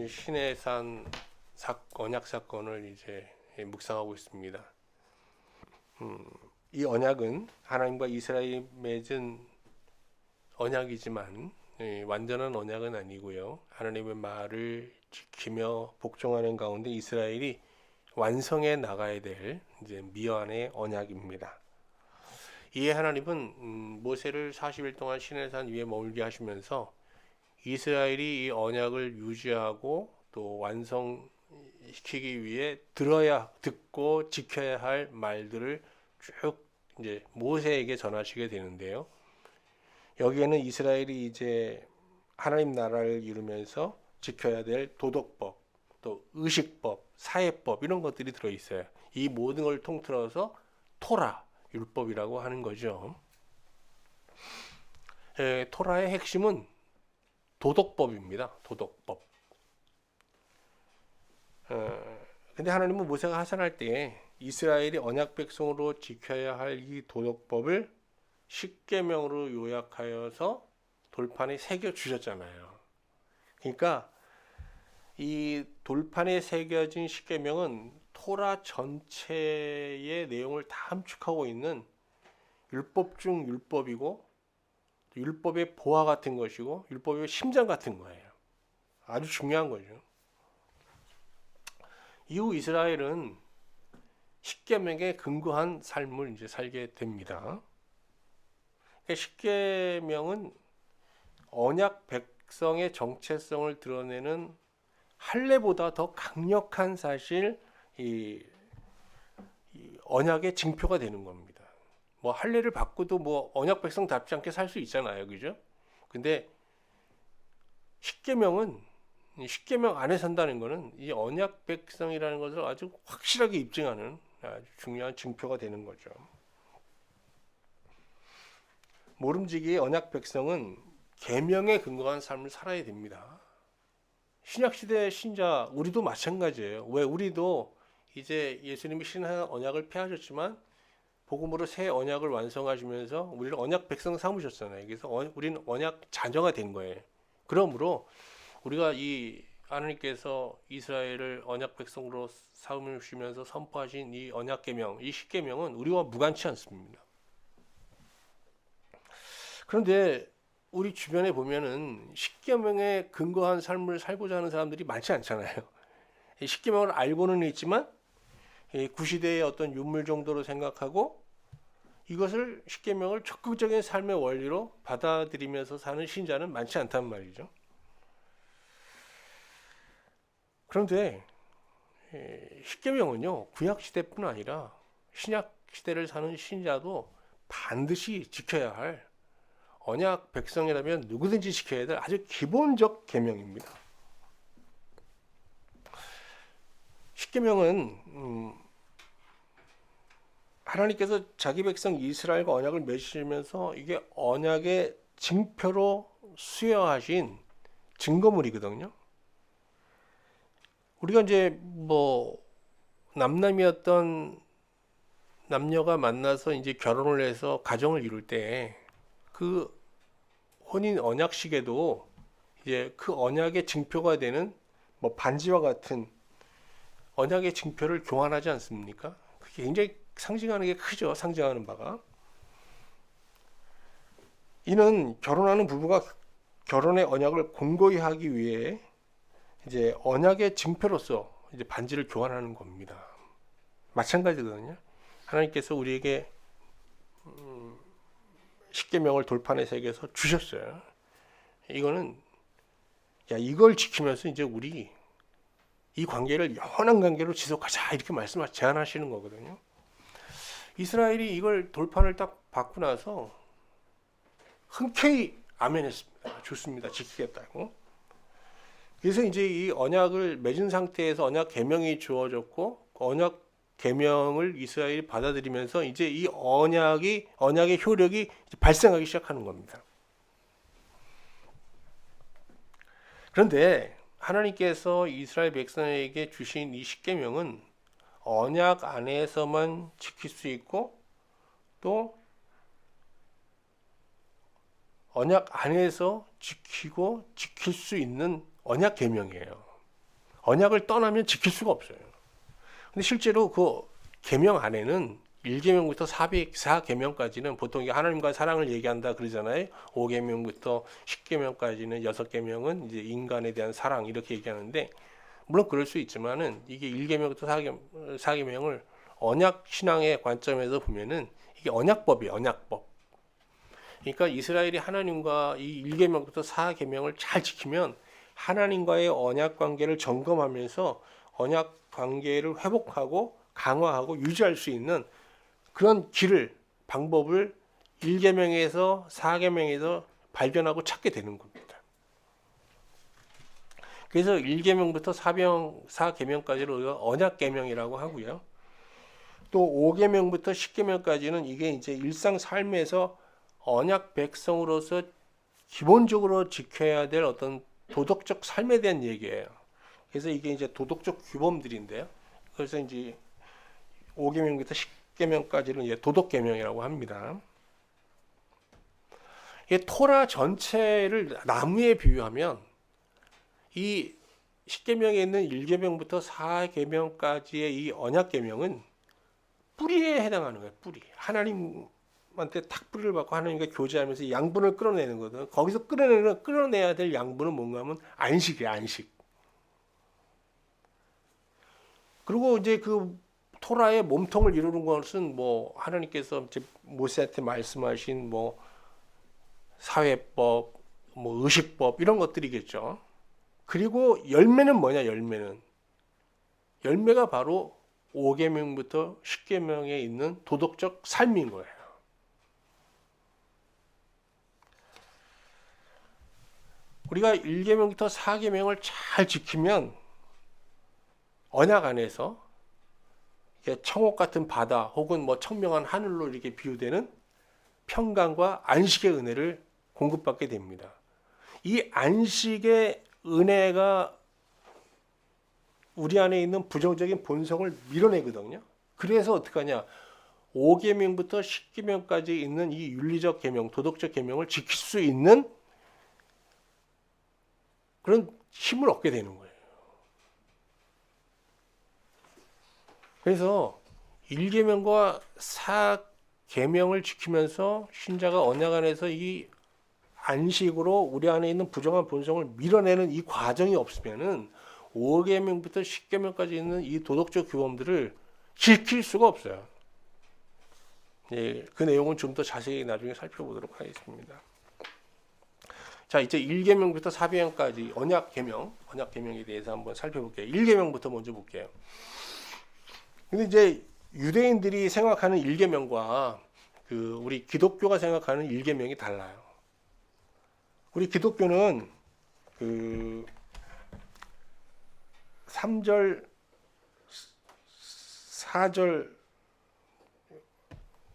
시내산 언약 사건을 이제 묵상하고 있습니다. 이 언약은 하나님과 이스라엘이 맺은 언약이지만 완전한 언약은 아니고요. 하나님의 말을 지키며 복종하는 가운데 이스라엘이 완성해 나가야 될 이제 미완의 언약입니다. 이에 하나님은 모세를 40일 동안 시내산 위에 머물게 하시면서 이스라엘이 이 언약을 유지하고 또 완성시키기 위해 듣고 지켜야 할 말들을 쭉 이제 모세에게 전하시게 되는데요. 여기에는 이스라엘이 이제 하나님 나라를 이루면서 지켜야 될 도덕법, 또 의식법, 사회법 이런 것들이 들어 있어요. 이 모든 걸 통틀어서 토라, 율법이라고 하는 거죠. 토라의 핵심은 도덕법입니다. 도덕법. 근데 하나님은 모세가 하산할 때에 이스라엘이 언약 백성으로 지켜야 할 이 도덕법을 십계명으로 요약하여서 돌판에 새겨 주셨잖아요. 그러니까 이 돌판에 새겨진 십계명은 토라 전체의 내용을 다 함축하고 있는 율법 중 율법이고 율법의 보화 같은 것이고 율법의 심장 같은 거예요. 아주 중요한 거죠. 이후 이스라엘은 십계명에 근거한 삶을 이제 살게 됩니다. 십계명은 언약 백성의 정체성을 드러내는 할례보다 더 강력한 사실 이 언약의 징표가 되는 겁니다. 뭐 할례를 받고도 뭐 언약 백성답지 않게 살 수 있잖아요, 그죠? 근데 십계명 안에 산다는 것은 이 언약 백성이라는 것을 아주 확실하게 입증하는 아주 중요한 징표가 되는 거죠. 모름지기의 언약 백성은 계명에 근거한 삶을 살아야 됩니다. 신약시대 신자 우리도 마찬가지예요. 왜 우리도 이제 예수님이 신한 언약을 폐하셨지만 복음으로 새 언약을 완성하시면서 우리를 언약 백성 삼으셨잖아요. 그래서 우리는 언약 자녀가 된 거예요. 그러므로 우리가 이 하나님께서 이스라엘을 언약 백성으로 삼으시면서 선포하신 이 언약 계명, 이 십계명은 우리와 무관치 않습니다. 그런데 우리 주변에 보면은 십계명에 근거한 삶을 살고자 하는 사람들이 많지 않잖아요. 십계명을 알고는 있지만 구시대의 어떤 유물 정도로 생각하고 이것을 십계명을 적극적인 삶의 원리로 받아들이면서 사는 신자는 많지 않단 말이죠. 그런데 십계명은요 구약 시대뿐 아니라 신약 시대를 사는 신자도 반드시 지켜야 할 언약 백성이라면 누구든지 지켜야 될 아주 기본적 계명입니다. 십계명은 하나님께서 자기 백성 이스라엘과 언약을 맺으시면서 이게 언약의 징표로 수여하신 증거물이거든요. 우리가 이제 뭐 남남이었던 남녀가 만나서 이제 결혼을 해서 가정을 이룰 때 그 혼인 언약식에도 이제 그 언약의 징표가 되는 뭐 반지와 같은 언약의 징표를 교환하지 않습니까? 그게 굉장히 상징하는 게 크죠. 상징하는 바가. 이는 결혼하는 부부가 결혼의 언약을 공고히 하기 위해 이제 언약의 징표로서 이제 반지를 교환하는 겁니다. 마찬가지거든요. 하나님께서 우리에게 십계명을 돌판에 새겨서 주셨어요. 이거는 이걸 지키면서 이제 우리 이 관계를 영원한 관계로 지속하자 이렇게 제안하시는 거거든요. 이스라엘이 이걸 돌판을 딱 받고 나서 흔쾌히 아멘했습니다. 좋습니다. 지키겠다고. 그래서 이제 이 언약을 맺은 상태에서 언약 계명이 주어졌고 언약 계명을 이스라엘이 받아들이면서 이제 이 언약의 효력이 발생하기 시작하는 겁니다. 그런데 하나님께서 이스라엘 백성에게 주신 이 십계명은 언약 안에서만 지킬 수 있고 또 언약 안에서 지킬 수 있는 언약 계명이에요. 언약을 떠나면 지킬 수가 없어요. 근데 실제로 그 계명 안에는 1계명부터 4계명까지는 보통 이게 하나님과 사랑을 얘기한다 그러잖아요. 5계명부터 10계명까지는 6계명은 이제 인간에 대한 사랑 이렇게 얘기하는데, 물론 그럴 수 있지만은 이게 1계명부터 4계명을 언약 신앙의 관점에서 보면은 이게 언약법이에요. 언약법. 그러니까 이스라엘이 하나님과 이 1계명부터 4계명을 잘 지키면 하나님과의 언약 관계를 점검하면서 언약 관계를 회복하고 강화하고 유지할 수 있는 그런 길을, 방법을 1계명에서 4계명에서 발견하고 찾게 되는 겁니다. 그래서 1계명부터 4계명까지를 우리가 언약계명이라고 하고요. 또 5계명부터 10계명까지는 이게 이제 일상 삶에서 언약 백성으로서 기본적으로 지켜야 될 어떤 도덕적 삶에 대한 얘기예요. 그래서 이게 이제 도덕적 규범들인데요. 그래서 이제 5계명부터 10계명까지는 이제 도덕계명이라고 합니다. 이 토라 전체를 나무에 비유하면 이 10계명에 있는 1계명부터 4계명까지의 이 언약계명은 뿌리에 해당하는 거예요. 뿌리. 하나님한테 탁 뿌리를 받고 하나님과 교제하면서 양분을 끌어내는 거거든. 거기서 끌어내야 될 양분은 뭔가 하면 안식이에요. 안식. 그리고 이제 그 토라의 몸통을 이루는 것은 뭐 하나님께서 모세한테 말씀하신 뭐 사회법, 뭐 의식법 이런 것들이겠죠. 그리고 열매는 뭐냐? 열매가 바로 5계명부터 10계명에 있는 도덕적 삶인 거예요. 우리가 1계명부터 4계명을 잘 지키면 언약 안에서 청옥 같은 바다 혹은 뭐 청명한 하늘로 이렇게 비유되는 평강과 안식의 은혜를 공급받게 됩니다. 이 안식의 은혜가 우리 안에 있는 부정적인 본성을 밀어내거든요. 그래서 어떻게 하냐? 5계명부터 10계명까지 있는 이 윤리적 계명, 도덕적 계명을 지킬 수 있는 그런 힘을 얻게 되는 거예요. 그래서 1계명과 4계명을 지키면서 신자가 언약 안에서 이 안식으로 우리 안에 있는 부정한 본성을 밀어내는 이 과정이 없으면은 5계명부터 10계명까지 있는 이 도덕적 규범들을 지킬 수가 없어요. 예, 그 내용은 좀 더 자세히 나중에 살펴보도록 하겠습니다. 자, 이제 1계명부터 4계명까지 언약계명에 대해서 한번 살펴볼게요. 1계명부터 먼저 볼게요. 근데 이제 유대인들이 생각하는 1계명과 그 우리 기독교가 생각하는 1계명이 달라요. 우리 기독교는 그 3절, 4절,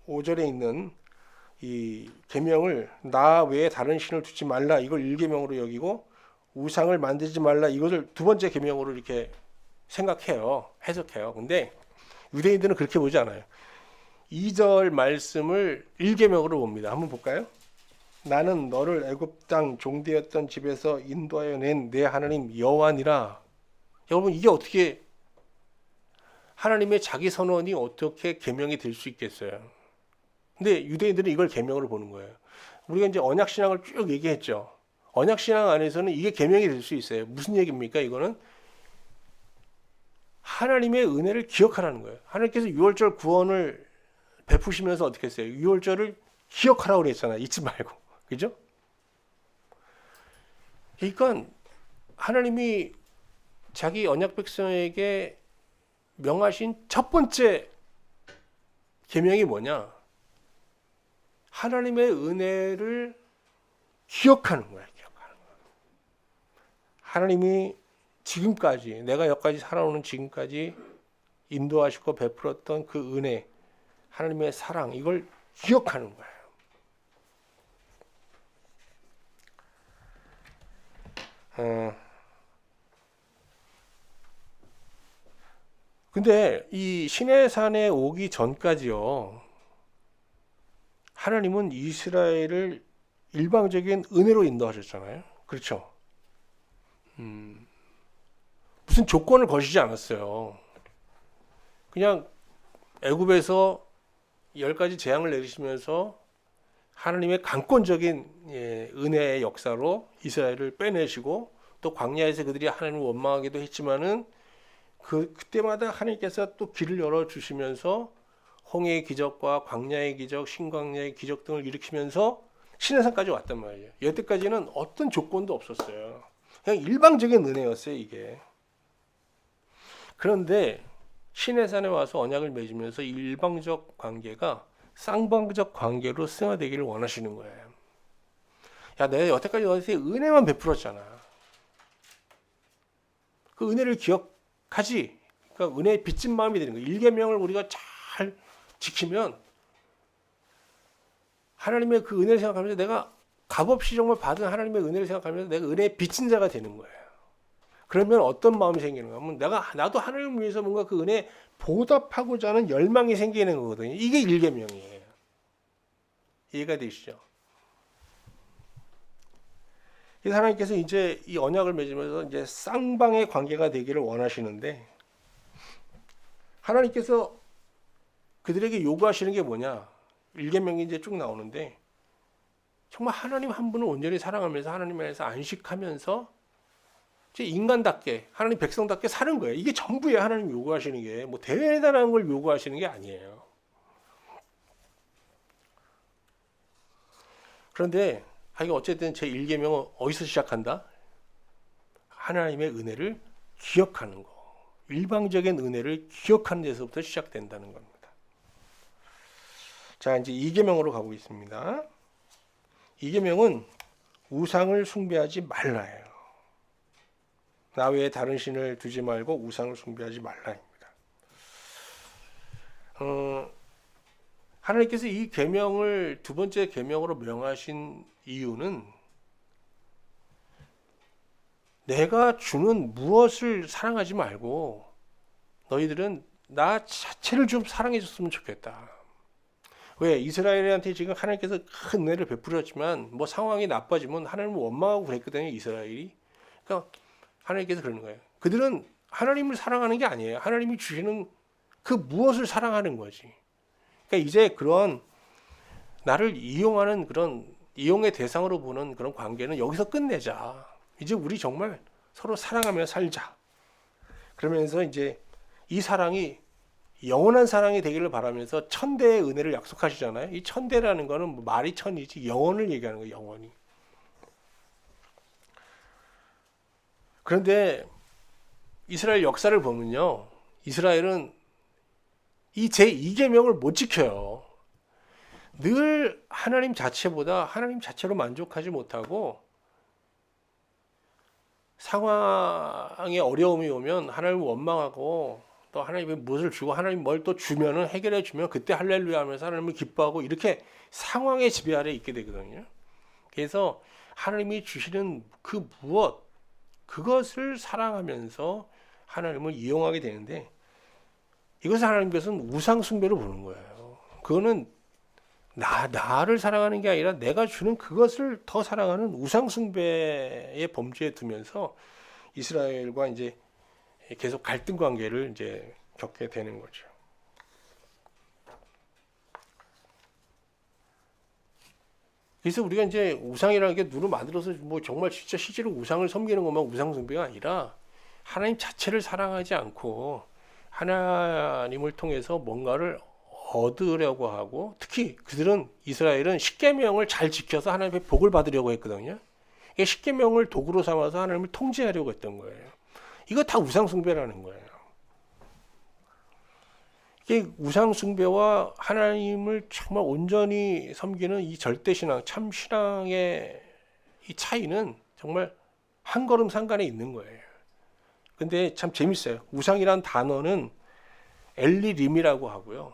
5절에 있는 이 계명을 나 외에 다른 신을 두지 말라 이걸 1계명으로 여기고 우상을 만들지 말라 이것을 두 번째 계명으로 이렇게 생각해요. 해석해요. 근데 유대인들은 그렇게 보지 않아요. 2절 말씀을 1계명으로 봅니다. 한번 볼까요? 나는 너를 애굽 땅 종되었던 집에서 인도하여 낸 내 하나님 여호와니라. 여러분 이게 어떻게 하나님의 자기 선언이 어떻게 계명이 될 수 있겠어요? 근데 유대인들은 이걸 계명으로 보는 거예요. 우리가 이제 언약 신앙을 쭉 얘기했죠. 언약 신앙 안에서는 이게 계명이 될 수 있어요. 무슨 얘기입니까? 이거는 하나님의 은혜를 기억하라는 거예요. 하나님께서 6월절 구원을 베푸시면서 어떻게 했어요? 6월절을 기억하라고 그랬잖아요. 잊지 말고. 그죠? 그러니까 하나님이 자기 언약 백성에게 명하신 첫 번째 계명이 뭐냐? 하나님의 은혜를 기억하는 거야. 기억하는 거야. 하나님이 지금까지 내가 여기까지 살아오는 지금까지 인도하시고 베풀었던 그 은혜, 하나님의 사랑 이걸 기억하는 거예요. 근데 이 시내산에 오기 전까지요. 하나님은 이스라엘을 일방적인 은혜로 인도하셨잖아요. 그렇죠? 무슨 조건을 거시지 않았어요. 그냥 애굽에서 10가지 재앙을 내리시면서 하나님의 강권적인 은혜의 역사로 이스라엘을 빼내시고 또 광야에서 그들이 하나님을 원망하기도 했지만은 그때마다 하나님께서 또 길을 열어주시면서 홍해의 기적과 광야의 기적, 신광야의 기적 등을 일으키면서 시내산까지 왔단 말이에요. 여태까지는 어떤 조건도 없었어요. 그냥 일방적인 은혜였어요, 이게. 그런데 시내산에 와서 언약을 맺으면서 이 일방적 관계가 쌍방적 관계로 승화되기를 원하시는 거예요. 야, 내가 여태까지 너한테 은혜만 베풀었잖아. 그 은혜를 기억하지. 그러니까 은혜에 빚진 마음이 되는 거예요. 일계명을 우리가 잘 지키면 하나님의 그 은혜를 생각하면서 내가 값없이 정말 받은 하나님의 은혜를 생각하면서 내가 은혜에 빚진 자가 되는 거예요. 그러면 어떤 마음이 생기는가 하면 나도 하나님을 위해서 뭔가 그 은혜에 보답하고자 하는 열망이 생기는 거거든요. 이게 일계명이에요. 이해가 되시죠? 그래서 하나님께서 이제 이 언약을 맺으면서 이제 쌍방의 관계가 되기를 원하시는데 하나님께서 그들에게 요구하시는 게 뭐냐? 일계명이 이제 쭉 나오는데 정말 하나님 한 분을 온전히 사랑하면서 하나님 안에서 안식하면서 인간답게 하나님 백성답게 사는 거예요. 이게 전부예요. 하나님 요구하시는 게 뭐 대단한 걸 요구하시는 게 아니에요. 그런데 이게 어쨌든 제 1계명은 어디서 시작한다? 하나님의 은혜를 기억하는 거. 일방적인 은혜를 기억하는 데서부터 시작된다는 겁니다. 자, 이제 2계명으로 가고 있습니다. 2계명은 우상을 숭배하지 말라예요. 나 외에 다른 신을 두지 말고 우상을 숭배하지 말라입니다. 하나님께서 이 계명을 두 번째 계명으로 명하신 이유는 내가 주는 무엇을 사랑하지 말고 너희들은 나 자체를 좀 사랑해 줬으면 좋겠다. 왜? 이스라엘한테 지금 하나님께서 큰 은혜를 베풀었지만 뭐 상황이 나빠지면 하나님을 원망하고 그랬거든요. 이스라엘이. 그러니까 하나님께서 그러는 거예요. 그들은 하나님을 사랑하는 게 아니에요. 하나님이 주시는 그 무엇을 사랑하는 거지. 그러니까 이제 그런 나를 이용하는 그런 이용의 대상으로 보는 그런 관계는 여기서 끝내자. 이제 우리 정말 서로 사랑하며 살자. 그러면서 이제 이 사랑이 영원한 사랑이 되기를 바라면서 천대의 은혜를 약속하시잖아요. 이 천대라는 거는 뭐 말이 천이지 영원을 얘기하는 거예요. 영원히. 그런데 이스라엘 역사를 보면요. 이스라엘은 이 제2계명을 못 지켜요. 늘 하나님 자체보다 하나님 자체로 만족하지 못하고 상황에 어려움이 오면 하나님을 원망하고 또 하나님이 무엇을 주고 하나님 뭘 또 주면은 해결해 주면 그때 할렐루야 하면서 하나님을 기뻐하고 이렇게 상황의 지배 아래 있게 되거든요. 그래서 하나님이 주시는 그 무엇 그것을 사랑하면서 하나님을 이용하게 되는데 이것을 하나님께서는 우상 숭배로 보는 거예요. 그거는 나를 사랑하는 게 아니라 내가 주는 그것을 더 사랑하는 우상 숭배의 범주에 두면서 이스라엘과 이제 계속 갈등 관계를 이제 겪게 되는 거죠. 그래서 우리가 이제 우상이라는 게 눈을 만들어서 뭐 정말 진짜 실제로 우상을 섬기는 것만 우상 숭배가 아니라 하나님 자체를 사랑하지 않고 하나님을 통해서 뭔가를 얻으려고 하고 특히 그들은 이스라엘은 십계명을 잘 지켜서 하나님의 복을 받으려고 했거든요. 이게 십계명을 도구로 삼아서 하나님을 통제하려고 했던 거예요. 이거 다 우상 숭배라는 거예요. 이게 우상 숭배와 하나님을 정말 온전히 섬기는 이 절대 신앙, 참 신앙의 이 차이는 정말 한 걸음 상간에 있는 거예요. 근데 참 재밌어요. 우상이란 단어는 엘리림이라고 하고요.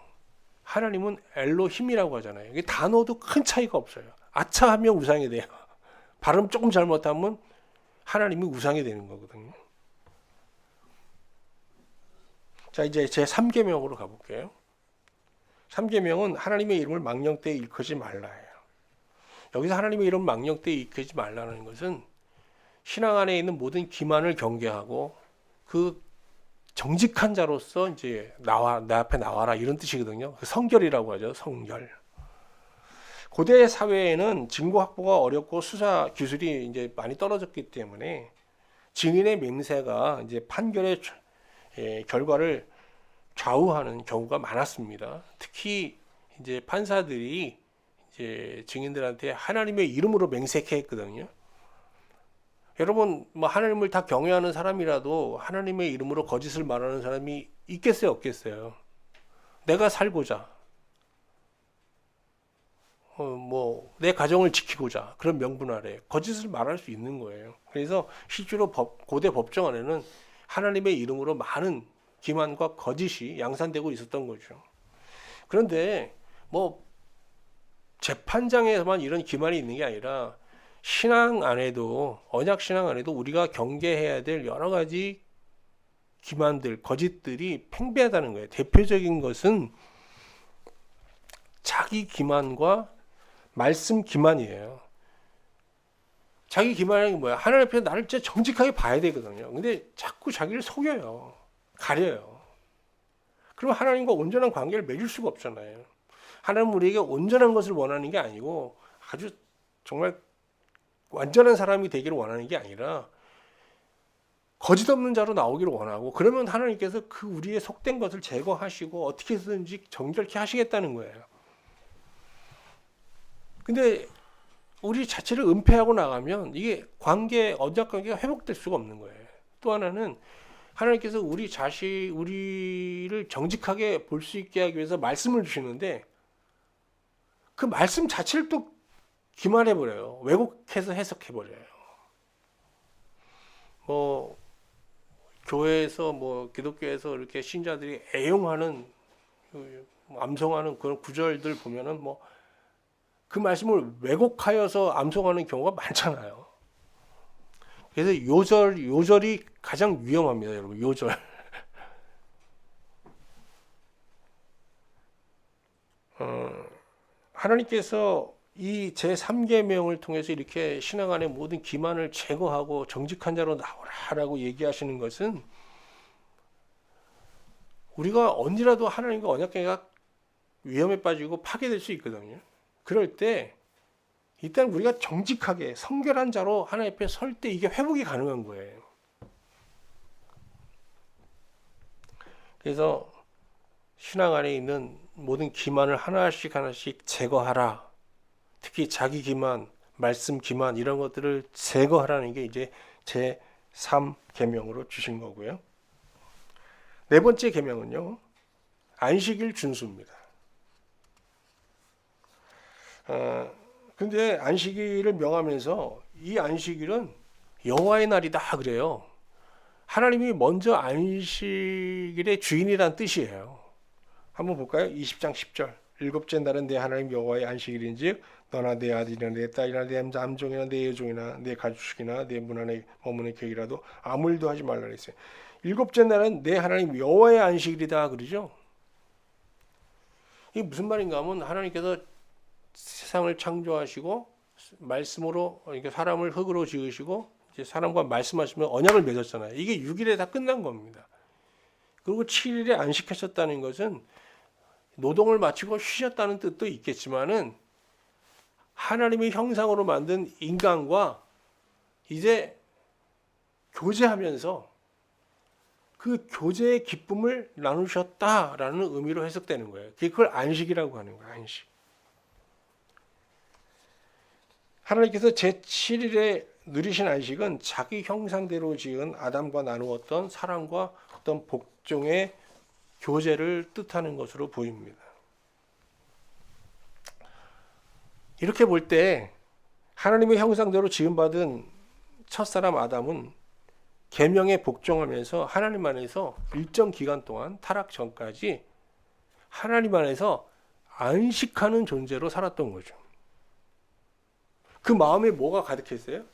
하나님은 엘로힘이라고 하잖아요. 이게 단어도 큰 차이가 없어요. 아차 하면 우상이 돼요. 발음 조금 잘못하면 하나님이 우상이 되는 거거든요. 자, 이제 제 3계명으로 가볼게요. 3계명은 하나님의 이름을 망령되이 일컫지 말라예요. 여기서 하나님의 이름 망령되이 일컫지 말라는 것은 신앙 안에 있는 모든 기만을 경계하고 그 정직한 자로서 이제 내 앞에 나와라 이런 뜻이거든요. 성결이라고 하죠. 성결. 고대 사회에는 증거 확보가 어렵고 수사 기술이 이제 많이 떨어졌기 때문에 증인의 맹세가 이제 판결의 결과를 좌우하는 경우가 많았습니다. 특히 이제 판사들이 이제 증인들한테 하나님의 이름으로 맹세케 했거든요. 여러분, 뭐 하나님을 다 경외하는 사람이라도 하나님의 이름으로 거짓을 말하는 사람이 있겠어요, 없겠어요? 내가 살고자, 뭐 내 가정을 지키고자 그런 명분 아래 거짓을 말할 수 있는 거예요. 그래서 실제로 고대 법정 안에는 하나님의 이름으로 많은 기만과 거짓이 양산되고 있었던 거죠. 그런데 뭐 재판장에서만 이런 기만이 있는 게 아니라 신앙 안에도, 언약 신앙 안에도 우리가 경계해야 될 여러 가지 기만들, 거짓들이 팽배하다는 거예요. 대표적인 것은 자기 기만과 말씀 기만이에요. 자기 기만이 뭐야? 하나님 앞에 나를 진짜 정직하게 봐야 되거든요. 근데 자꾸 자기를 속여요. 가려요. 그럼 하나님과 온전한 관계를 맺을 수가 없잖아요. 하나님은 우리에게 온전한 것을 원하는 게 아니고 아주 정말 완전한 사람이 되기를 원하는 게 아니라 거짓 없는 자로 나오기를 원하고, 그러면 하나님께서 그 우리의 속된 것을 제거하시고 어떻게 해서든지 정결케 하시겠다는 거예요. 근데 우리 자체를 은폐하고 나가면 이게 언약 관계가 회복될 수가 없는 거예요. 또 하나는 하나님께서 우리를 정직하게 볼 수 있게 하기 위해서 말씀을 주시는데 그 말씀 자체를 또 기만해버려요. 왜곡해서 해석해버려요. 뭐 교회에서 뭐 기독교에서 이렇게 신자들이 애용하는 암송하는 그런 구절들 보면은 뭐 그 말씀을 왜곡하여서 암송하는 경우가 많잖아요. 그래서 요절이 가장 위험합니다, 여러분. 요절. 하나님께서 이 제3계명을 통해서 이렇게 신앙 안에 모든 기만을 제거하고 정직한 자로 나오라라고 얘기하시는 것은 우리가 언제라도 하나님과 언약관계가 위험에 빠지고 파괴될 수 있거든요. 그럴 때 일단 우리가 정직하게 성결한 자로 하나님 앞에 설 때 이게 회복이 가능한 거예요. 그래서 신앙 안에 있는 모든 기만을 하나씩 제거하라. 특히 자기 기만, 말씀 기만 이런 것들을 제거하라는 게 이제 제3계명으로 주신 거고요. 네 번째 계명은요, 안식일 준수입니다. 근데 안식일을 명하면서 이 안식일은 여호와의 날이다 그래요. 하나님이 먼저 안식일의 주인이란 뜻이에요. 한번 볼까요? 20장 10절. 일곱째 날은 내 하나님 여호와의 안식일인즉 너나 내 아들이나 내 딸이나 내 남종이나 내 여종이나 내 가축이나 내 문 안에 머무는 객이라도 아무 일도 하지 말라 그랬어요. 일곱째 날은 내 하나님 여호와의 안식일이다 그러죠. 이게 무슨 말인가 하면 하나님께서 세상을 창조하시고 말씀으로 이렇게 사람을 흙으로 지으시고 이제 사람과 말씀하시면 언약을 맺었잖아요. 이게 6일에 다 끝난 겁니다. 그리고 7일에 안식하셨다는 것은 노동을 마치고 쉬셨다는 뜻도 있겠지만은 하나님의 형상으로 만든 인간과 이제 교제하면서 그 교제의 기쁨을 나누셨다라는 의미로 해석되는 거예요. 그걸 안식이라고 하는 거예요. 안식. 하나님께서 제7일에 누리신 안식은 자기 형상대로 지은 아담과 나누었던 사랑과 어떤 복종의 교제를 뜻하는 것으로 보입니다. 이렇게 볼 때 하나님의 형상대로 지음받은 첫사람 아담은 계명에 복종하면서 하나님 안에서 일정 기간 동안 타락 전까지 하나님 안에서 안식하는 존재로 살았던 거죠. 그 마음에 뭐가 가득했어요?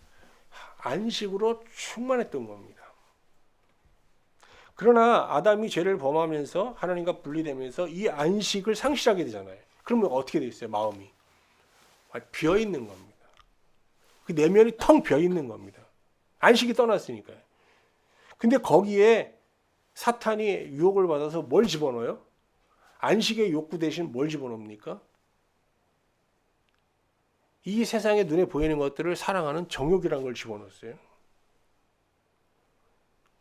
안식으로 충만했던 겁니다. 그러나 아담이 죄를 범하면서 하나님과 분리되면서 이 안식을 상실하게 되잖아요. 그러면 어떻게 돼 있어요? 마음이 비어 있는 겁니다. 그 내면이 텅 비어 있는 겁니다. 안식이 떠났으니까요. 근데 거기에 사탄이 유혹을 받아서 뭘 집어넣어요? 안식의 욕구 대신 뭘 집어넣습니까? 이 세상에 눈에 보이는 것들을 사랑하는 정욕이라는 걸 집어넣었어요.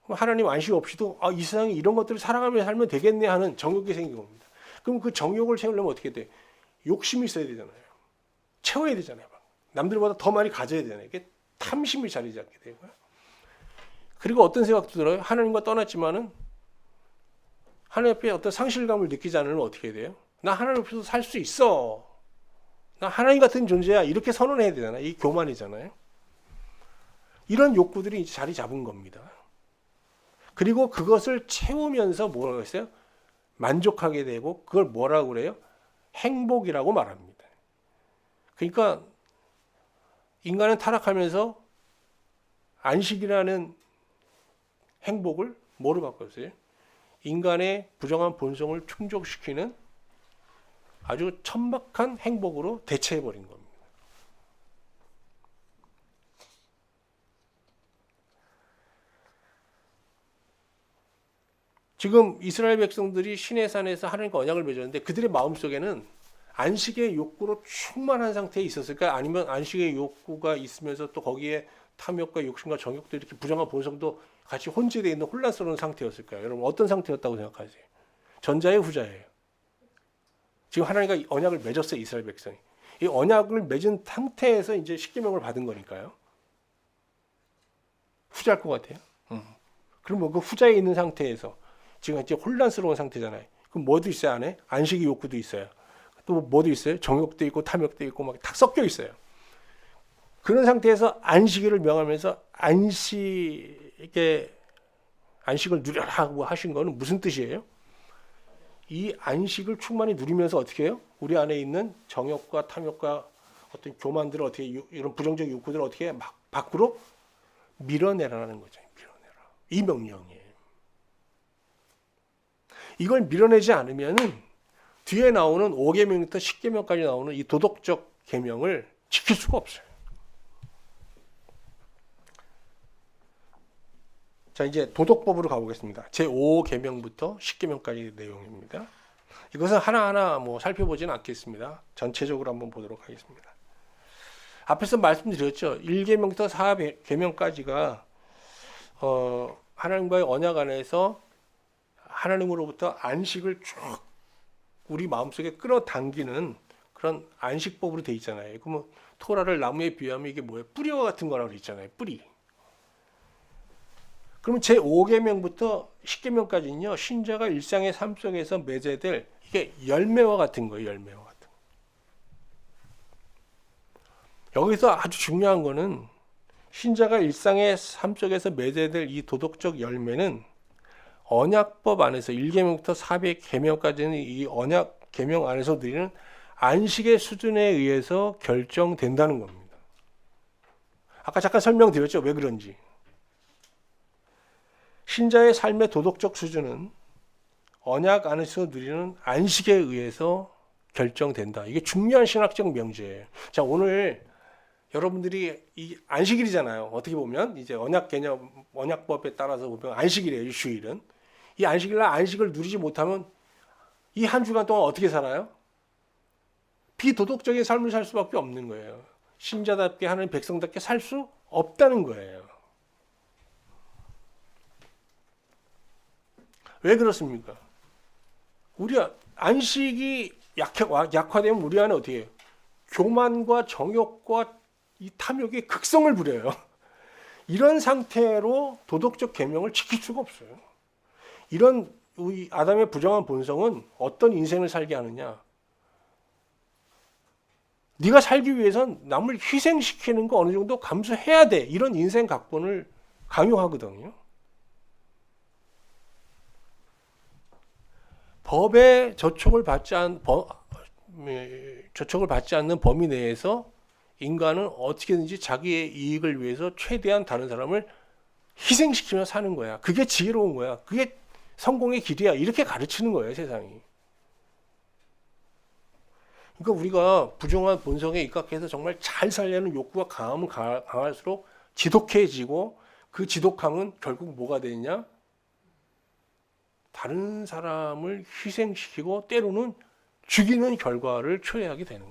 하나님 안식 없이도 이 세상에 이런 것들을 사랑하며 살면 되겠네 하는 정욕이 생긴 겁니다. 그럼 그 정욕을 채우려면 어떻게 돼? 욕심이 있어야 되잖아요. 채워야 되잖아요. 남들보다 더 많이 가져야 되잖아요. 이게 탐심이 자리 잡게 되고요. 그리고 어떤 생각도 들어요? 하나님과 떠났지만은 하나님 앞에 어떤 상실감을 느끼지 않으면 어떻게 돼요? 나 하나님 앞에서 살 수 있어. 나 하나님 같은 존재야. 이렇게 선언해야 되잖아요. 이 교만이잖아요. 이런 욕구들이 이제 자리 잡은 겁니다. 그리고 그것을 채우면서 뭐라고 했어요? 만족하게 되고 그걸 뭐라고 그래요? 행복이라고 말합니다. 그러니까 인간은 타락하면서 안식이라는 행복을 뭐로 바꿨어요? 인간의 부정한 본성을 충족시키는 아주 천박한 행복으로 대체해버린 겁니다. 지금 이스라엘 백성들이 시내산에서 하나님과 언약을 맺었는데 그들의 마음속에는 안식의 욕구로 충만한 상태에 있었을까? 아니면 안식의 욕구가 있으면서 또 거기에 탐욕과 욕심과 정욕도 이렇게 부정한 본성도 같이 혼재되어 있는 혼란스러운 상태였을까요? 여러분 어떤 상태였다고 생각하세요? 전자예요, 후자예요? 지금 하나님과 언약을 맺었어요, 이스라엘 백성이. 이 언약을 맺은 상태에서 이제 십계명을 받은 거니까요. 후자일 것 같아요. 그럼 뭐 그 후자에 있는 상태에서 지금 이제 혼란스러운 상태잖아요. 그럼 뭐도 있어요, 안에? 안식의 욕구도 있어요. 또 뭐도 있어요? 정욕도 있고 탐욕도 있고 막 다 섞여 있어요. 그런 상태에서 안식일을 명하면서 안식을 누려라고 하신 거는 무슨 뜻이에요? 이 안식을 충만히 누리면서 어떻게 해요? 우리 안에 있는 정욕과 탐욕과 어떤 교만들을 어떻게 이런 부정적 욕구들을 어떻게 막 밖으로 밀어내라는 거죠. 밀어내라. 이 명령이에요. 이걸 밀어내지 않으면은 뒤에 나오는 5계명부터 10계명까지 나오는 이 도덕적 계명을 지킬 수가 없어요. 자, 이제 도덕법으로 가보겠습니다. 제5계명부터 10계명까지 내용입니다. 이것은 하나하나 뭐 살펴보지는 않겠습니다. 전체적으로 한번 보도록 하겠습니다. 앞에서 말씀드렸죠. 1계명부터 4계명까지가 하나님과의 언약 안에서 하나님으로부터 안식을 쭉 우리 마음속에 끌어당기는 그런 안식법으로 되어 있잖아요. 그러면 토라를 나무에 비유하면 이게 뭐예요? 뿌리와 같은 거라고 있잖아요. 뿌리. 그러면 제5계명부터 10계명까지는요. 신자가 일상의 삶 속에서 맺어야될 이게 열매와 같은 거예요. 열매와 같은 거. 여기서 아주 중요한 거는 신자가 일상의 삶 속에서 맺어야 될 이 도덕적 열매는 언약법 안에서 1계명부터 400계명까지는 이 언약 계명 안에서 드리는 안식의 수준에 의해서 결정된다는 겁니다. 아까 잠깐 설명드렸죠. 왜 그런지. 신자의 삶의 도덕적 수준은 언약 안에서 누리는 안식에 의해서 결정된다. 이게 중요한 신학적 명제예요. 자, 오늘 여러분들이 이 안식일이잖아요. 어떻게 보면 이제 언약 개념, 언약법에 따라서 보면 안식일이에요. 주일은. 이 안식일날 안식을 누리지 못하면 이 한 주간 동안 어떻게 살아요? 비도덕적인 삶을 살 수밖에 없는 거예요. 신자답게 하는 백성답게 살 수 없다는 거예요. 왜 그렇습니까? 우리 안식이 약화되면 우리 안에 어떻게 해요? 교만과 정욕과 이 탐욕이 극성을 부려요. 이런 상태로 도덕적 계명을 지킬 수가 없어요. 이런 우리 아담의 부정한 본성은 어떤 인생을 살게 하느냐? 네가 살기 위해선 남을 희생시키는 거 어느 정도 감수해야 돼. 이런 인생 각본을 강요하거든요. 법에 저촉을 받지 않는 범위 내에서 인간은 어떻게든지 자기의 이익을 위해서 최대한 다른 사람을 희생시키며 사는 거야. 그게 지혜로운 거야. 그게 성공의 길이야. 이렇게 가르치는 거예요, 세상이. 그러니까 우리가 부정한 본성에 입각해서 정말 잘 살려는 욕구가 강하면 강할수록 지독해지고 그 지독함은 결국 뭐가 되느냐? 다른 사람을 희생시키고 때로는 죽이는 결과를 초래하게 되는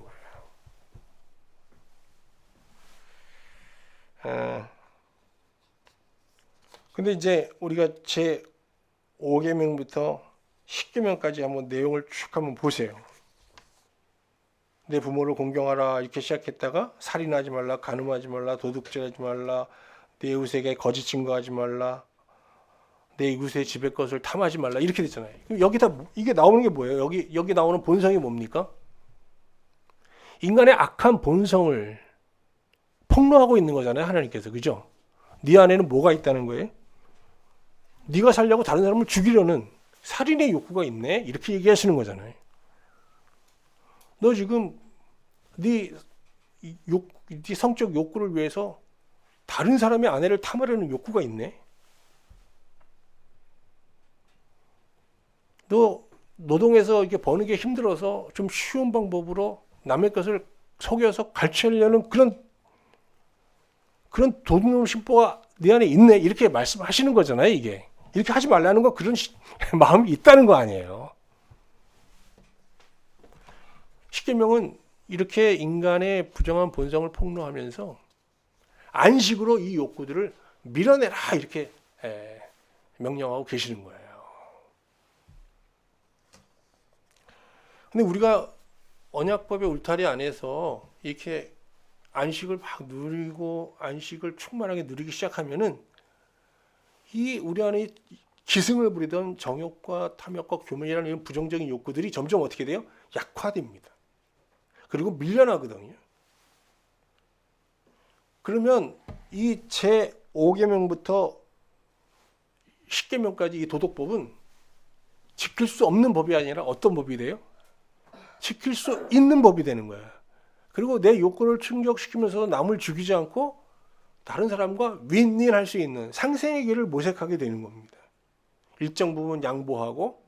거예요. 근데 이제 우리가 제 5계명부터 10계명까지 한번 내용을 쭉 한번 보세요. 내 부모를 공경하라 이렇게 시작했다가 살인하지 말라, 간음하지 말라, 도둑질하지 말라, 내 이웃에게 거짓 증거하지 말라, 내 이웃의 집의 것을 탐하지 말라 이렇게 됐잖아요. 여기다 이게 나오는 게 뭐예요? 여기 나오는 본성이 뭡니까? 인간의 악한 본성을 폭로하고 있는 거잖아요, 하나님께서. 그죠? 네 안에는 뭐가 있다는 거예요? 네가 살려고 다른 사람을 죽이려는 살인의 욕구가 있네. 이렇게 얘기하시는 거잖아요. 너 지금 네 성적 욕구를 위해서 다른 사람의 아내를 탐하려는 욕구가 있네. 너 노동해서 이렇게 버는 게 힘들어서 좀 쉬운 방법으로 남의 것을 속여서 갈취하려는 그런 도둑놈 심보가 네 안에 있네. 이렇게 말씀하시는 거잖아요, 이게. 이렇게 하지 말라는 건 그런 마음이 있다는 거 아니에요. 십계명은 이렇게 인간의 부정한 본성을 폭로하면서 안식으로 이 욕구들을 밀어내라 이렇게 명령하고 계시는 거예요. 근데 우리가 언약법의 울타리 안에서 이렇게 안식을 막 누리고 안식을 충만하게 누리기 시작하면은 이 우리 안에 기승을 부리던 정욕과 탐욕과 교만이라는 이런 부정적인 욕구들이 점점 어떻게 돼요? 약화됩니다. 그리고 밀려나거든요. 그러면 이 제 5계명부터 10계명까지 이 도덕법은 지킬 수 없는 법이 아니라 어떤 법이 돼요? 지킬 수 있는 법이 되는 거야. 그리고 내 욕구를 충족시키면서 남을 죽이지 않고 다른 사람과 윈윈할 수 있는 상생의 길을 모색하게 되는 겁니다. 일정 부분 양보하고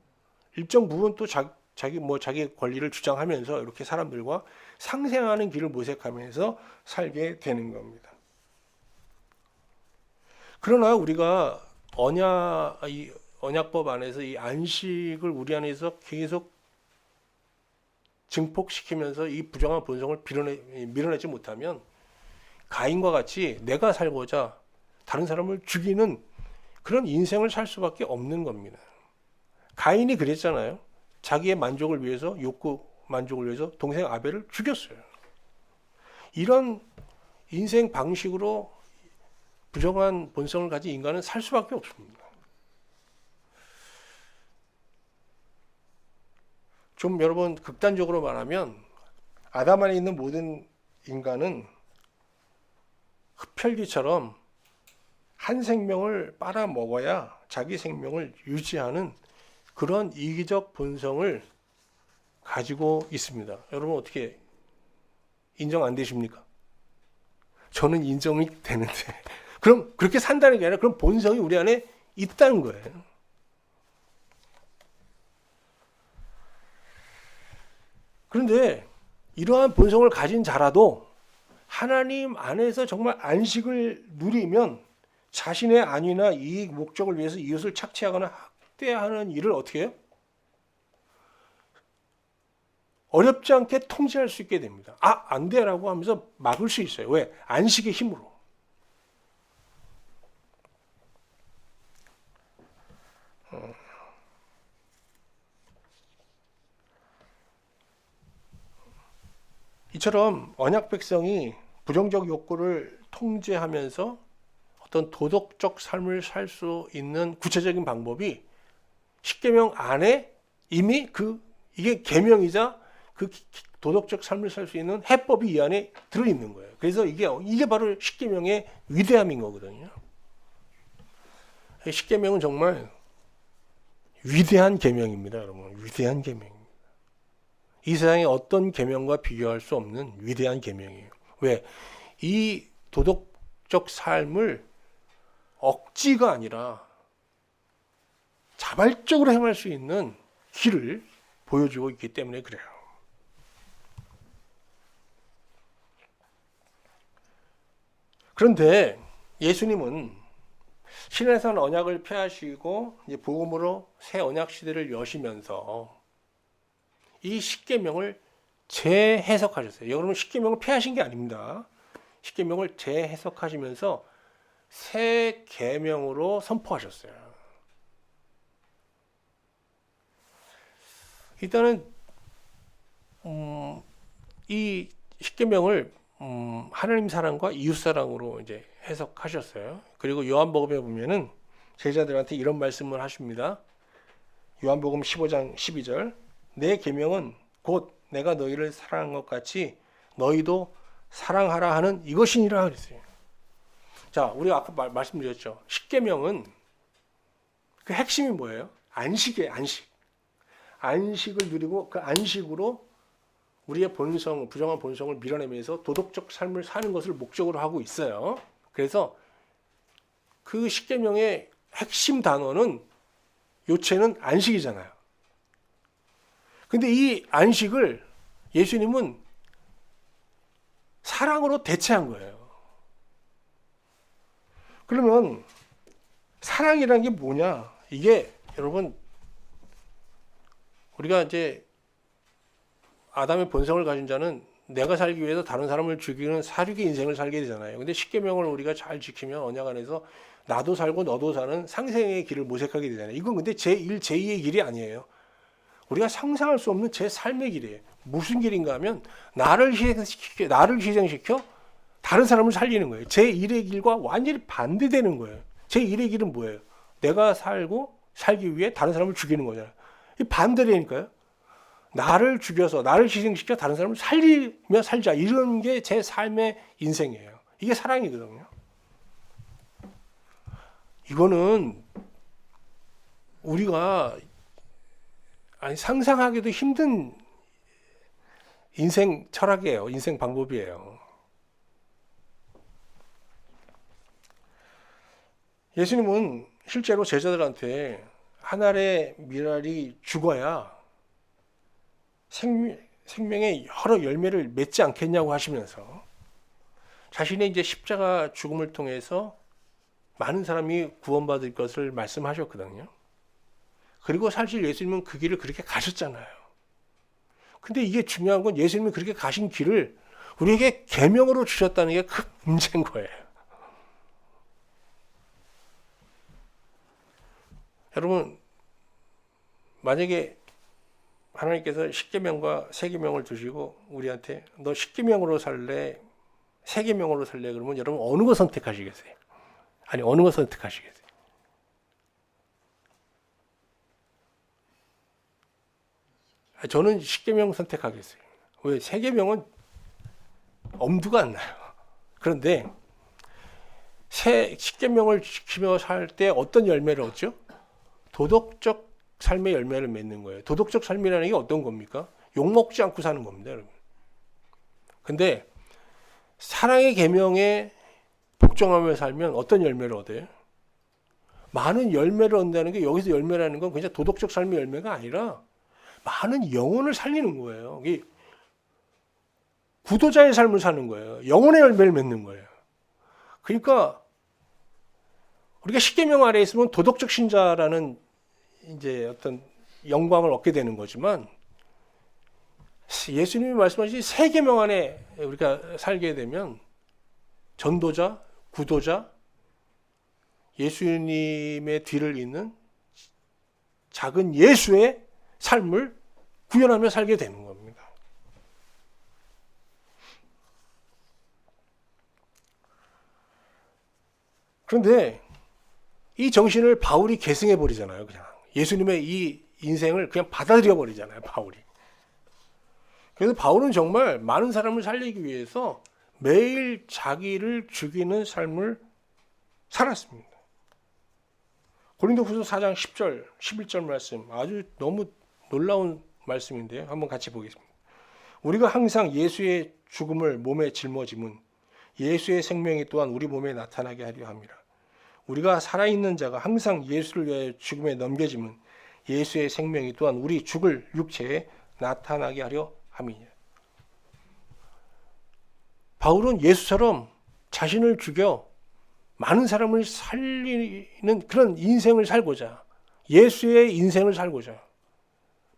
일정 부분 또 자기 권리를 주장하면서 이렇게 사람들과 상생하는 길을 모색하면서 살게 되는 겁니다. 그러나 우리가 언약법 안에서 이 안식을 우리 안에서 계속 증폭시키면서 이 부정한 본성을 밀어내지 못하면 가인과 같이 내가 살고자 다른 사람을 죽이는 그런 인생을 살 수밖에 없는 겁니다. 가인이 그랬잖아요. 자기의 만족을 위해서, 욕구 만족을 위해서 동생 아벨을 죽였어요. 이런 인생 방식으로 부정한 본성을 가진 인간은 살 수밖에 없습니다. 좀 여러분 극단적으로 말하면 아담 안에 있는 모든 인간은 흡혈귀처럼 한 생명을 빨아먹어야 자기 생명을 유지하는 그런 이기적 본성을 가지고 있습니다. 여러분 어떻게 인정 안 되십니까? 저는 인정이 되는데 그럼 그렇게 산다는 게 아니라 그런 본성이 우리 안에 있다는 거예요. 그런데 이러한 본성을 가진 자라도 하나님 안에서 정말 안식을 누리면 자신의 안위나 이익 목적을 위해서 이웃을 착취하거나 학대하는 일을 어떻게 해요? 어렵지 않게 통제할 수 있게 됩니다. 안 돼라고 하면서 막을 수 있어요. 왜? 안식의 힘으로. 이처럼 언약 백성이 부정적 욕구를 통제하면서 어떤 도덕적 삶을 살 수 있는 구체적인 방법이 십계명 안에 이미 이게 계명이자 그 도덕적 삶을 살 수 있는 해법이 이 안에 들어 있는 거예요. 그래서 이게 바로 십계명의 위대함인 거거든요. 십계명은 정말 위대한 계명입니다, 여러분. 위대한 계명입니다. 이 세상의 어떤 계명과 비교할 수 없는 위대한 계명이에요. 왜? 이 도덕적 삶을 억지가 아니라 자발적으로 행할 수 있는 길을 보여주고 있기 때문에 그래요. 그런데 예수님은 신에서는 언약을 폐하시고 이제 복음으로 새 언약 시대를 여시면서 이 십계명을 재해석하셨어요. 여러분 십계명을 폐하신 게 아닙니다. 십계명을 재해석하시면서 새 계명으로 선포하셨어요. 일단은 이 십계명을 하나님 사랑과 이웃 사랑으로 이제 해석하셨어요. 그리고 요한복음에 보면은 제자들한테 이런 말씀을 하십니다. 요한복음 15장 12절. 내 계명은 곧 내가 너희를 사랑한 것 같이 너희도 사랑하라 하는 이것이니라 그랬어요. 자, 우리가 아까 말씀드렸죠. 십계명은 그 핵심이 뭐예요? 안식이에요, 안식. 안식을 누리고 그 안식으로 우리의 본성, 부정한 본성을 밀어내면서 도덕적 삶을 사는 것을 목적으로 하고 있어요. 그래서 그 십계명의 핵심 단어는 요체는 안식이잖아요. 근데 이 안식을 예수님은 사랑으로 대체한 거예요. 그러면 사랑이라는 게 뭐냐? 이게 여러분 우리가 이제 아담의 본성을 가진 자는 내가 살기 위해서 다른 사람을 죽이는 사륙의 인생을 살게 되잖아요. 근데 십계명을 우리가 잘 지키면 언약 안에서 나도 살고 너도 사는 상생의 길을 모색하게 되잖아요. 이건 근데 제1, 제2의 길이 아니에요. 우리가 상상할 수 없는 제 삶의 길이에요. 무슨 길인가 하면 나를 희생시켜 다른 사람을 살리는 거예요. 제1의 길과 완전히 반대되는 거예요. 제1의 길은 뭐예요? 내가 살기 위해 다른 사람을 죽이는 거잖아요. 이 반대라니까요. 나를 죽여서 나를 희생시켜 다른 사람을 살리며 살자. 이런 게 제 삶의 인생이에요. 이게 사랑이거든요. 이거는 우리가 상상하기도 힘든 인생 철학이에요. 인생 방법이에요. 예수님은 실제로 제자들한테 한 알의 밀알이 죽어야 생명의 여러 열매를 맺지 않겠냐고 하시면서 자신의 이제 십자가 죽음을 통해서 많은 사람이 구원받을 것을 말씀하셨거든요. 그리고 사실 예수님은 그 길을 그렇게 가셨잖아요. 근데 이게 중요한 건 예수님이 그렇게 가신 길을 우리에게 계명으로 주셨다는 게 큰 문제인 거예요. 여러분, 만약에 하나님께서 십계명과 세계명을 주시고 우리한테 너 십계명으로 살래? 세계명으로 살래? 그러면 여러분 어느 거 선택하시겠어요? 아니, 어느 거 선택하시겠어요? 저는 십계명 선택하겠어요. 왜? 세계명은 엄두가 안 나요. 그런데 십계명을 지키며 살 때 어떤 열매를 얻죠? 도덕적 삶의 열매를 맺는 거예요. 도덕적 삶이라는 게 어떤 겁니까? 욕먹지 않고 사는 겁니다, 여러분. 근데 사랑의 계명에 복종하며 살면 어떤 열매를 얻어요? 많은 열매를 얻는다는 게 여기서 열매라는 건 그냥 도덕적 삶의 열매가 아니라 많은 영혼을 살리는 거예요. 구도자의 삶을 사는 거예요. 영혼의 열매를 맺는 거예요. 그러니까 우리가 십계명 아래에 있으면 도덕적 신자라는 이제 어떤 영광을 얻게 되는 거지만 예수님이 말씀하신 세계명 안에 우리가 살게 되면 전도자, 구도자, 예수님의 뒤를 잇는 작은 예수의 삶을 구현하며 살게 되는 겁니다. 그런데 이 정신을 바울이 계승해 버리잖아요. 그냥 예수님의 이 인생을 그냥 받아들여 버리잖아요. 바울이. 그래서 바울은 정말 많은 사람을 살리기 위해서 매일 자기를 죽이는 삶을 살았습니다. 고린도후서 4장 10절, 11절 말씀 아주 너무 놀라운 말씀인데요. 한번 같이 보겠습니다. 우리가 항상 예수의 죽음을 몸에 짊어짐은 예수의 생명이 또한 우리 몸에 나타나게 하려 함이라. 우리가 살아있는 자가 항상 예수를 위하여 죽음에 넘겨짐은 예수의 생명이 또한 우리 죽을 육체에 나타나게 하려 함이니라. 바울은 예수처럼 자신을 죽여 많은 사람을 살리는 그런 인생을 살고자, 예수의 인생을 살고자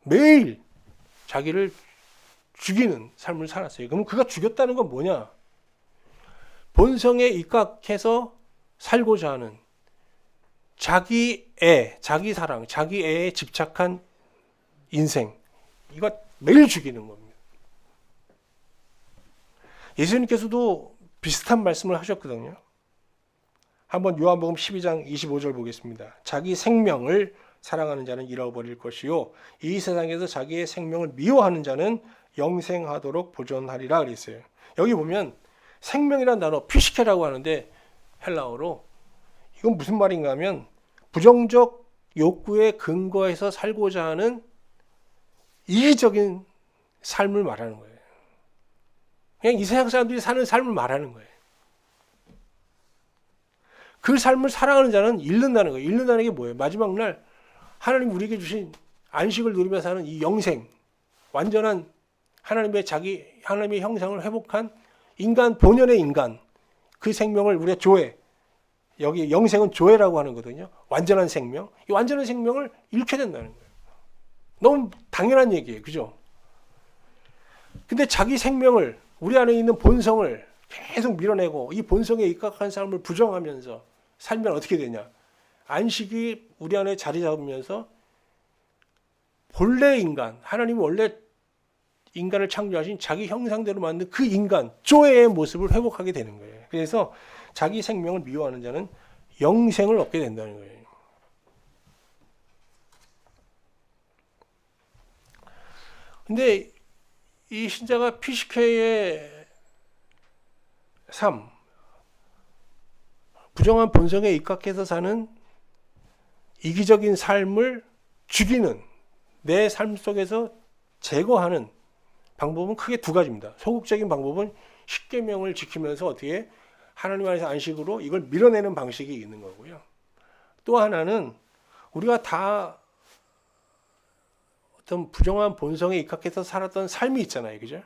매일 자기를 죽이는 삶을 살았어요. 그럼 그가 죽였다는 건 뭐냐? 본성에 입각해서 살고자 하는 자기 애, 자기 사랑, 자기 애에 집착한 인생, 이거 매일 죽이는 겁니다. 예수님께서도 비슷한 말씀을 하셨거든요. 한번 요한복음 12장 25절 보겠습니다. 자기 생명을 사랑하는 자는 잃어버릴 것이요 이 세상에서 자기의 생명을 미워하는 자는 영생하도록 보존하리라 그랬어요. 여기 보면 생명이라는 단어 피시케라고 하는데 헬라어로 이건 무슨 말인가 하면 부정적 욕구에 근거해서 살고자 하는 이기적인 삶을 말하는 거예요. 그냥 이 세상 사람들이 사는 삶을 말하는 거예요. 그 삶을 사랑하는 자는 잃는다는 거예요. 잃는다는 게 뭐예요? 마지막 날 하나님 우리에게 주신 안식을 누리며 사는 이 영생, 완전한 하나님의 형상을 회복한 인간, 본연의 인간, 그 생명을 우리가 조회, 여기 영생은 조회라고 하는 거거든요. 완전한 생명, 이 완전한 생명을 잃게 된다는 거예요. 너무 당연한 얘기예요. 그죠? 근데 자기 생명을, 우리 안에 있는 본성을 계속 밀어내고 이 본성에 입각한 삶을 부정하면서 살면 어떻게 되냐? 안식이 우리 안에 자리 잡으면서 본래 인간, 하나님이 원래 인간을 창조하신 자기 형상대로 만든 그 인간, 조회의 모습을 회복하게 되는 거예요. 그래서 자기 생명을 미워하는 자는 영생을 얻게 된다는 거예요. 근데 이 신자가 피시케의 삶, 부정한 본성에 입각해서 사는 이기적인 삶을 죽이는 내 삶 속에서 제거하는 방법은 크게 두 가지입니다. 소극적인 방법은 십계명을 지키면서 어떻게 하나님 안에서 안식으로 이걸 밀어내는 방식이 있는 거고요. 또 하나는 우리가 다 어떤 부정한 본성에 입각해서 살았던 삶이 있잖아요. 그죠?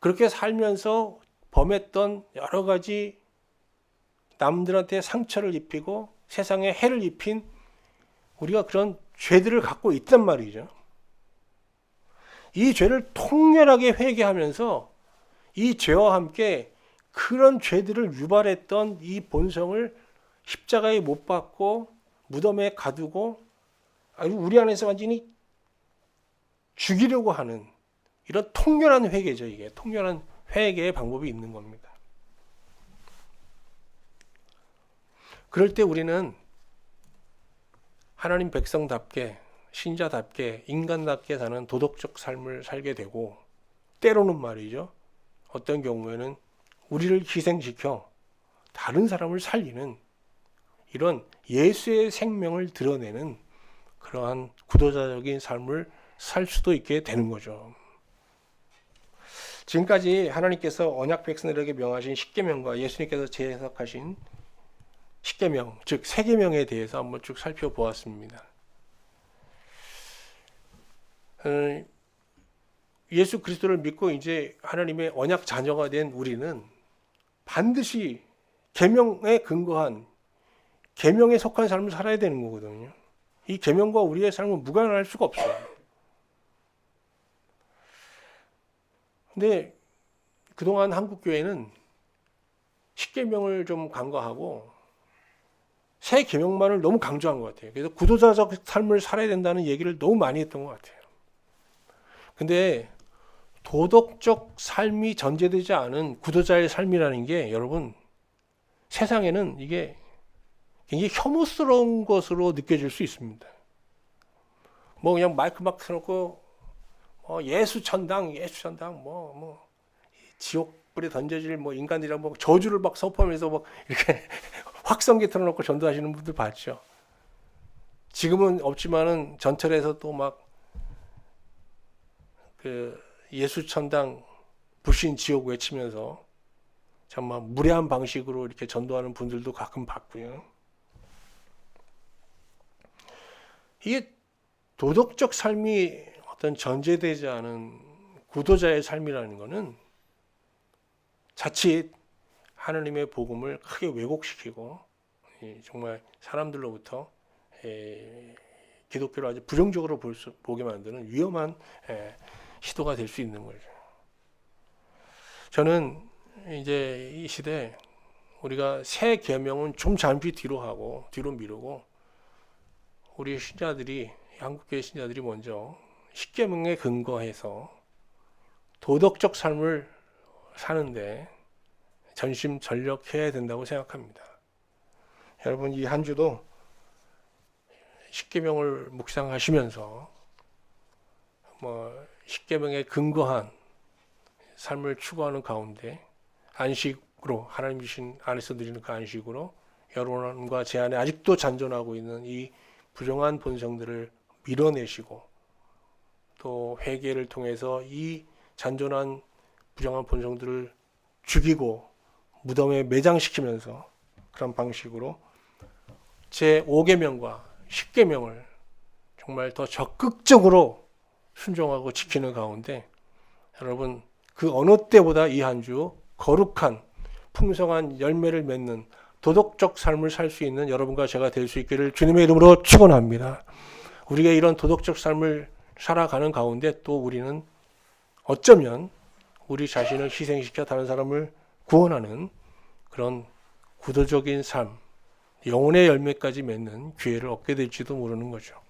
그렇게 살면서 범했던 여러 가지 남들한테 상처를 입히고 세상에 해를 입힌 우리가 그런 죄들을 갖고 있단 말이죠. 이 죄를 통렬하게 회개하면서 이 죄와 함께 그런 죄들을 유발했던 이 본성을 십자가에 못 박고 무덤에 가두고 우리 안에서 완전히 죽이려고 하는 이런 통렬한 회개죠. 이게 통렬한 회개의 방법이 있는 겁니다. 그럴 때 우리는 하나님 백성답게, 신자답게, 인간답게 사는 도덕적 삶을 살게 되고, 때로는 말이죠, 어떤 경우에는 우리를 희생시켜 다른 사람을 살리는 이런 예수의 생명을 드러내는 그러한 구도자적인 삶을 살 수도 있게 되는 거죠. 지금까지 하나님께서 언약 백성들에게 명하신 십계명과 예수님께서 재해석하신 십계명, 즉 세계명에 대해서 한번 쭉 살펴보았습니다. 예수 그리스도를 믿고 이제 하나님의 언약 자녀가 된 우리는 반드시 계명에 근거한, 계명에 속한 삶을 살아야 되는 거거든요. 이 계명과 우리의 삶은 무관할 수가 없어요. 근데 그동안 한국교회는 십계명을 좀 간과하고 새 계명만을 너무 강조한 것 같아요. 그래서 구도자적 삶을 살아야 된다는 얘기를 너무 많이 했던 것 같아요. 근데 도덕적 삶이 전제되지 않은 구도자의 삶이라는 게 여러분 세상에는 이게 굉장히 혐오스러운 것으로 느껴질 수 있습니다. 뭐 그냥 마이크 막 틀어놓고 예수천당 지옥불에 던져질 인간이랑 저주를 막 선포하면서 이렇게 확성기 틀어놓고 전도하시는 분들 봤죠. 지금은 없지만은 전철에서 또 예수천당 불신 지옥 외치면서 정말 무례한 방식으로 이렇게 전도하는 분들도 가끔 봤고요. 이게 도덕적 삶이 어떤 전제되지 않은 구도자의 삶이라는 것은 자칫 하나님의 복음을 크게 왜곡시키고 정말 사람들로부터 기독교를 아주 부정적으로 보게 만드는 위험한 시도가 될 수 있는 거죠. 저는 이제 이 시대 우리가 새 계명은 좀 잠시 뒤로 미루고 우리 신자들이, 한국교회 신자들이 먼저 십계명에 근거해서 도덕적 삶을 사는데 전심전력해야 된다고 생각합니다. 여러분, 이 한 주도 십계명을 묵상하시면서 십계명에 근거한 삶을 추구하는 가운데 안식으로, 하나님 주신 안에서 드리는 그 안식으로 여론과 제 안에 아직도 잔존하고 있는 이 부정한 본성들을 밀어내시고 또 회개를 통해서 이 잔존한 부정한 본성들을 죽이고 무덤에 매장시키면서 그런 방식으로 제 5계명과 10계명을 정말 더 적극적으로 순종하고 지키는 가운데 여러분, 그 어느 때보다 이 한 주 거룩한 풍성한 열매를 맺는 도덕적 삶을 살 수 있는 여러분과 제가 될 수 있기를 주님의 이름으로 축원합니다. 우리가 이런 도덕적 삶을 살아가는 가운데 또 우리는 어쩌면 우리 자신을 희생시켜 다른 사람을 구원하는 그런 구도적인 삶, 영혼의 열매까지 맺는 기회를 얻게 될지도 모르는 거죠.